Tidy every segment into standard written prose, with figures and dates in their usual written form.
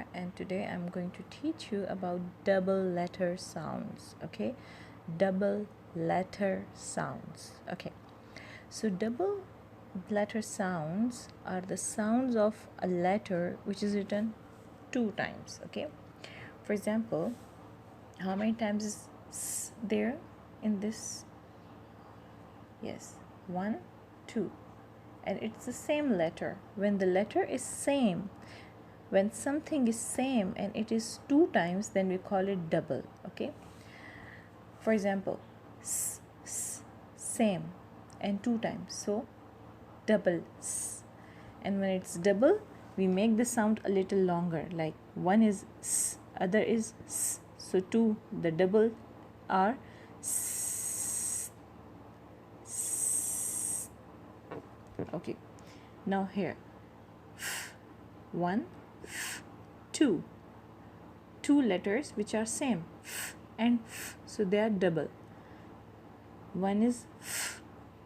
Farah, and today I'm going to teach you about double letter sounds. Okay, double letter sounds. Okay, so double letter sounds are the sounds of a letter which is written two times. Okay, for example, how many times is s there in this? Yes, one, two, and it's the same letter. When the letter is same, when something is same and it is two times, then we call it double. Okay, for example, same and two times, so double s. And when it's double, we make the sound a little longer, like one is s, other is s, so two, the double are s. Okay, now here one, two letters which are same, and so they are double. One is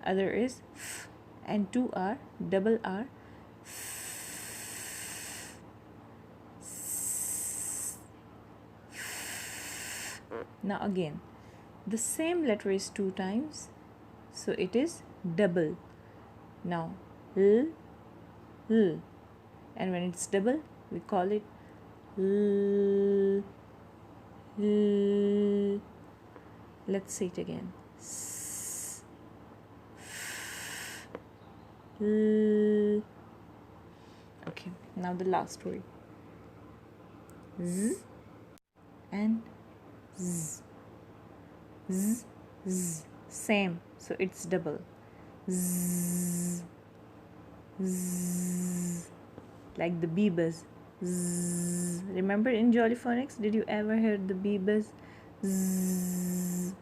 other is, and two are double are. Now again, the same letter is two times, so it is double. Now l, and when it's double, we call it l. Let's say it again. Okay, now the last word. Z and z. Same, so it's double. Z. Like the bee buzz. Zzz. Remember in Jolly Phonics, did you ever hear the bee buzz? Zzz.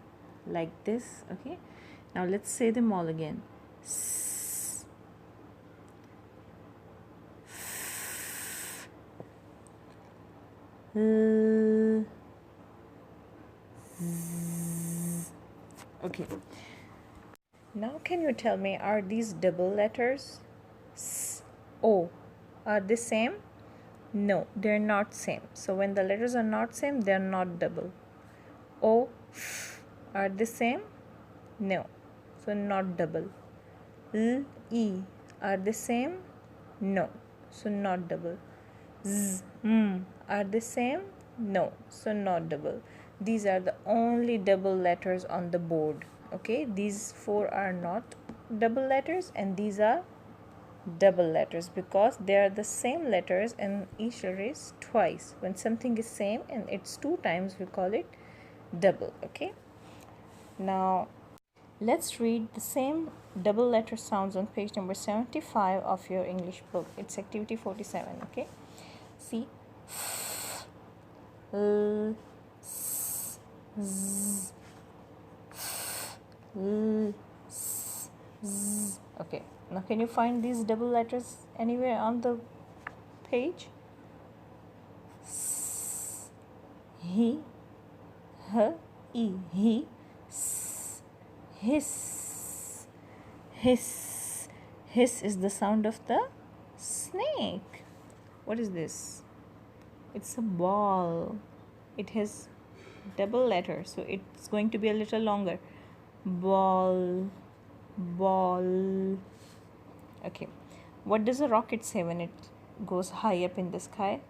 Like this. Okay, now let's say them all again. S. L. Z. Okay, now can you tell me, are these double letters? S, O, are they same? No, they're not same. So when the letters are not same, they're not double. O, F, are they same? No, so not double. L, E, are they same? No, so not double. Z, M, are they same? No, so not double. These are the only double letters on the board. Okay, these four are not double letters, and these are double letters because they are the same letters and each letter is twice. When something is same and it's two times, we call it double. Okay, now let's read the same double letter sounds on page number 75 of your English book. It's activity 47. Okay, see, l, s, z, l, s, z. Okay, now can you find these double letters anywhere on the page? S, he, h, e, he, s, hiss, hiss. Hiss is the sound of the snake. What is this? It's a ball. It has double letter, so it's going to be a little longer. Ball, ball. Okay, what does a rocket say when it goes high up in the sky?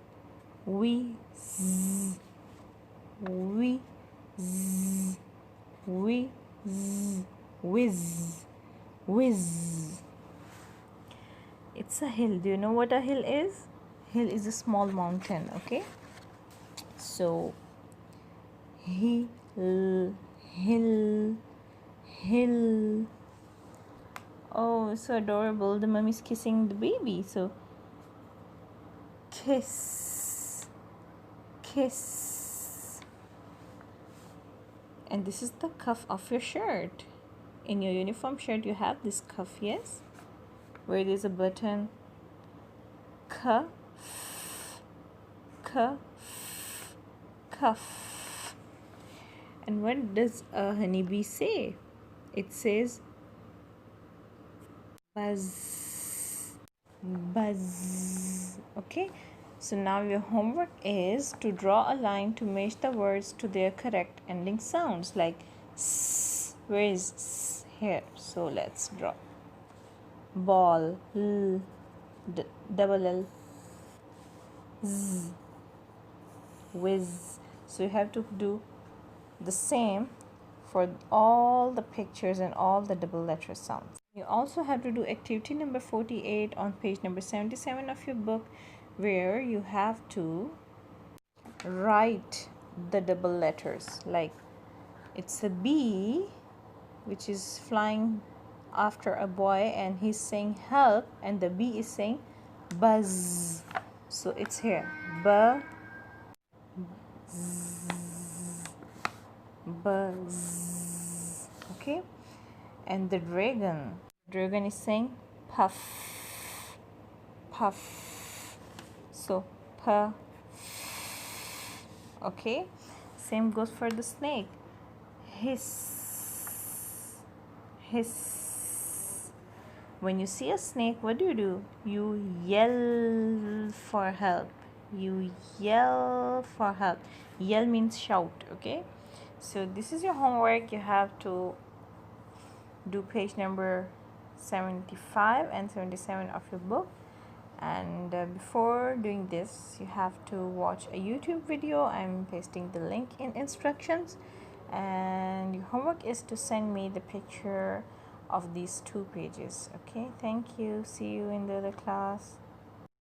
We zzz, we zzz, we zzz, whiz, whiz. It's a hill. Do you know what a hill is? Hill is a small mountain. Okay, so hill, hill, hill. Oh, so adorable. The mummy's kissing the baby. So kiss, kiss. And this is the cuff of your shirt. In your uniform shirt, you have this cuff, yes? Where there's a button. Cuff, cuff, cuff. And what does a honeybee say? It says buzz, buzz. Okay, So now your homework is to draw a line to match the words to their correct ending sounds, like s. Where is s? Here. So let's draw. Ball, l, double l, z, whiz. So you have to do the same for all the pictures and all the double letter sounds. You also have to do activity number 48 on page number 77 of your book, where you have to write the double letters. Like it's a bee which is flying after a boy and he's saying help, and the bee is saying buzz. So it's here, buzz, buzz. Okay. And the dragon is saying puff, puff. So puff. Okay. Same goes for the snake. Hiss, hiss. When you see a snake, what do? You yell for help. You yell for help. Yell means shout. Okay. So this is your homework. You have to do page number 75 and 77 of your book, and before doing this you have to watch a YouTube video. I'm pasting the link in instructions, and your homework is to send me the picture of these 2 pages. Okay, thank you. See you in the other class.